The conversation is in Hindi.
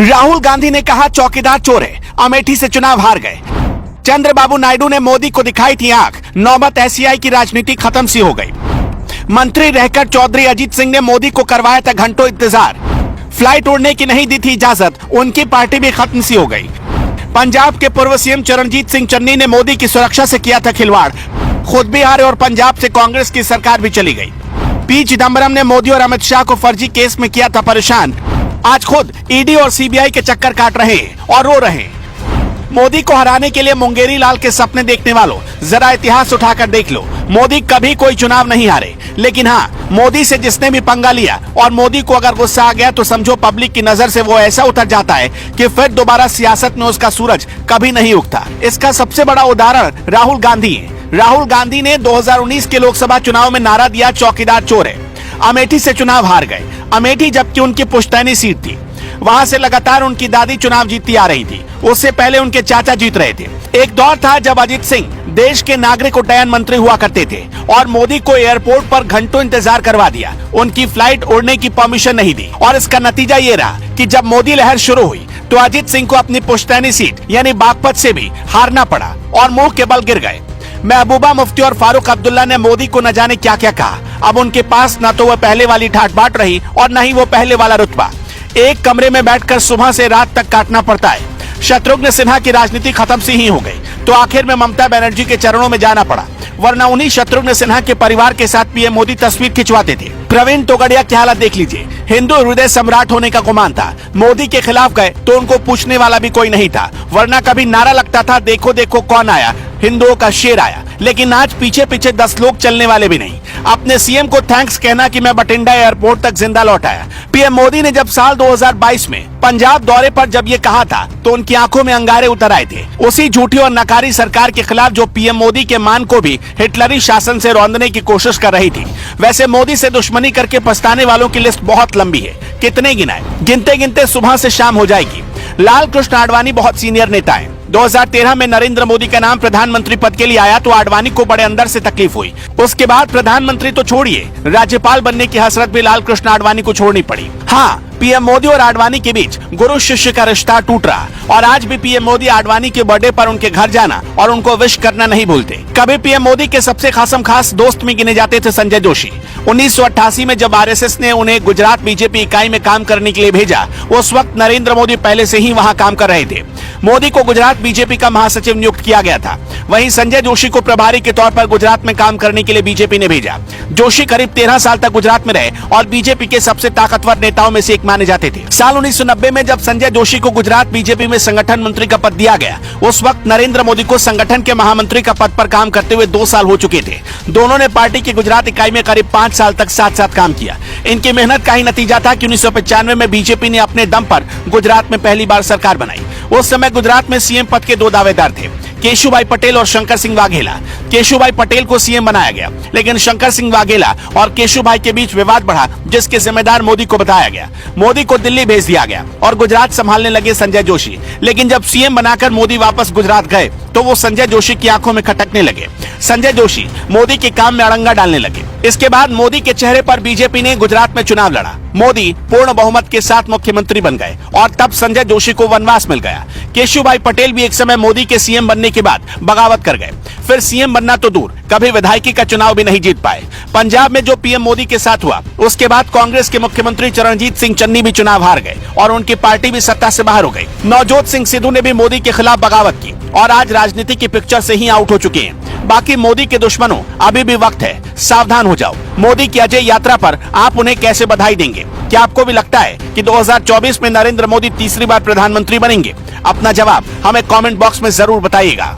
राहुल गांधी ने कहा चौकीदार चोर है, अमेठी से चुनाव हार गए। चंद्रबाबू नायडू ने मोदी को दिखाई थी आंख, नौबत ऐसी आई कि राजनीति खत्म सी हो गई। मंत्री रहकर चौधरी अजीत सिंह ने मोदी को करवाया था घंटों इंतजार। फ्लाइट उड़ने की नहीं दी थी इजाजत, उनकी पार्टी भी खत्म सी हो गई। पंजाब के पूर्व सीएम चरणजीत सिंह चन्नी ने मोदी की सुरक्षा से किया था खिलवाड़, खुद भी हारे और पंजाब से कांग्रेस की सरकार भी चली गई। पी चिदम्बरम ने मोदी और अमित शाह को फर्जी केस में किया था परेशान, आज खुद ईडी और सीबीआई के चक्कर काट रहे हैं और रो रहे हैं। मोदी को हराने के लिए मुंगेरी लाल के सपने देखने वालों, जरा इतिहास उठाकर देख लो। मोदी कभी कोई चुनाव नहीं हारे, लेकिन हाँ, मोदी से जिसने भी पंगा लिया और मोदी को अगर गुस्सा आ गया तो समझो पब्लिक की नजर से वो ऐसा उतर जाता है कि फिर दोबारा सियासत में उसका सूरज कभी नहीं उगता। इसका सबसे बड़ा उदाहरण राहुल गांधी है। राहुल गांधी ने 2019 के लोकसभा चुनाव में नारा दिया चौकीदार चोर है। अमेठी से चुनाव हार गए। अमेठी जबकि उनकी पुश्तैनी सीट थी, वहां से लगातार उनकी दादी चुनाव जीतती आ रही थी। उससे पहले उनके चाचा जीत रहे थे। एक दौर था जब अजीत सिंह देश के नागरिक उड्डयन मंत्री हुआ करते थे और मोदी को एयरपोर्ट पर घंटों इंतजार करवा दिया, उनकी फ्लाइट उड़ने की परमिशन नहीं दी। और इसका नतीजा ये रहा कि जब मोदी लहर शुरू हुई तो अजीत सिंह को अपनी पुश्तैनी सीट यानी बागपत से भी हारना पड़ा और मुंह के बल गिर गए। महबूबा मुफ्ती और फारूक अब्दुल्ला ने मोदी को न जाने क्या क्या कहा। अब उनके पास न तो वह पहले वाली ठाट बाट रही और न ही वो पहले वाला रुतबा। एक कमरे में बैठकर सुबह से रात तक काटना पड़ता है। शत्रुघ्न सिन्हा की राजनीति खत्म सी ही हो गई तो आखिर में ममता बनर्जी के चरणों में जाना पड़ा, वरना उन्हीं शत्रुघ्न सिन्हा के परिवार के साथ पीएम मोदी तस्वीर खिंचवाते थे। प्रवीण तोगड़िया की हालत देख लीजिए। हिंदू हृदय सम्राट होने का गुमान था, मोदी के खिलाफ गए तो उनको पूछने वाला भी कोई नहीं था, वरना कभी नारा लगता था देखो देखो कौन आया, हिंदुओं का शेर आया। लेकिन आज पीछे पीछे 10 लोग चलने वाले भी नहीं। अपने सीएम को थैंक्स कहना कि मैं बठिंडा एयरपोर्ट तक जिंदा लौट आया। पीएम मोदी ने जब साल 2022 में पंजाब दौरे पर जब ये कहा था तो उनकी आंखों में अंगारे उतर आए थे। उसी झूठी और नकारी सरकार के खिलाफ जो पीएम मोदी के मान को भी हिटलरी शासन से रौंदने की कोशिश कर रही थी। वैसे मोदी से दुश्मनी करके पछताने वालों की लिस्ट बहुत लंबी है, कितने गिनाए, गिनते गिनते सुबह से शाम हो जाएगी। लाल कृष्ण आडवाणी बहुत सीनियर नेता है। 2013 में नरेंद्र मोदी का नाम प्रधानमंत्री पद के लिए आया तो आडवाणी को बड़े अंदर से तकलीफ हुई। उसके बाद प्रधानमंत्री तो छोड़िए, राज्यपाल बनने की हसरत भी लाल कृष्ण आडवाणी को छोड़नी पड़ी। हाँ, पीएम मोदी और आडवाणी के बीच गुरु शिष्य का रिश्ता टूट रहा और आज भी पीएम मोदी आडवाणी के बर्थडे पर उनके घर जाना और उनको विश करना नहीं भूलते। कभी पीएम मोदी के सबसे खासम खास दोस्त में गिने जाते थे संजय जोशी। 1988 में जब आरएसएस ने उन्हें गुजरात बीजेपी इकाई में काम करने के लिए भेजा, उस वक्त नरेंद्र मोदी पहले से ही वहां काम कर रहे थे। मोदी को गुजरात बीजेपी का महासचिव नियुक्त किया गया था। वहीं संजय जोशी को प्रभारी के तौर पर गुजरात में काम करने के लिए बीजेपी ने भेजा। जोशी करीब 13 साल तक गुजरात में रहे और बीजेपी के सबसे ताकतवर नेताओं में से एक माने जाते थे। साल 1990 में जब संजय जोशी को गुजरात बीजेपी में संगठन मंत्री का पद दिया गया, उस वक्त नरेंद्र मोदी को संगठन के महामंत्री का पद पर काम करते हुए 2 साल हो चुके थे। दोनों ने पार्टी की गुजरात इकाई में करीब 5 साल तक साथ साथ काम किया। इनकी मेहनत का ही नतीजा था कि 1995 में बीजेपी ने अपने दम पर गुजरात में पहली बार सरकार बनाई। उस समय गुजरात में सीएम पद के 2 दावेदार थे, केशुभाई पटेल और शंकर सिंह वाघेला। केशुभाई पटेल को सीएम बनाया गया, लेकिन शंकर सिंह वाघेला और केशुभाई के बीच विवाद बढ़ा, जिसके जिम्मेदार मोदी को बताया गया। मोदी को दिल्ली भेज दिया गया और गुजरात संभालने लगे संजय जोशी। लेकिन जब सीएम बनाकर मोदी वापस गुजरात गए तो वो संजय जोशी की आंखों में खटकने लगे। संजय जोशी मोदी के काम में अड़ंगा डालने लगे। इसके बाद मोदी के चेहरे पर बीजेपी ने गुजरात में चुनाव लड़ा। मोदी पूर्ण बहुमत के साथ मुख्यमंत्री बन गए और तब संजय जोशी को वनवास मिल गया। केशुभाई पटेल भी एक समय मोदी के सीएम बनने के बाद बगावत कर गए। फिर सीएम बनना तो दूर, कभी विधायकी का चुनाव भी नहीं जीत पाए। पंजाब में जो पीएम मोदी के साथ हुआ, उसके बाद कांग्रेस के मुख्यमंत्री चरणजीत सिंह चन्नी भी चुनाव हार गए और उनकी पार्टी भी सत्ता से बाहर हो गई। नवजोत सिंह सिद्धू ने भी मोदी के खिलाफ बगावत की और आज राजनीति की पिक्चर से ही आउट हो चुके हैं। बाकी मोदी के दुश्मनों, अभी भी वक्त है, सावधान हो जाओ। मोदी की अजय यात्रा पर आप उन्हें कैसे बधाई देंगे? क्या आपको भी लगता है कि 2024 में नरेंद्र मोदी तीसरी बार प्रधानमंत्री बनेंगे? अपना जवाब हमें कमेंट बॉक्स में जरूर बताइएगा।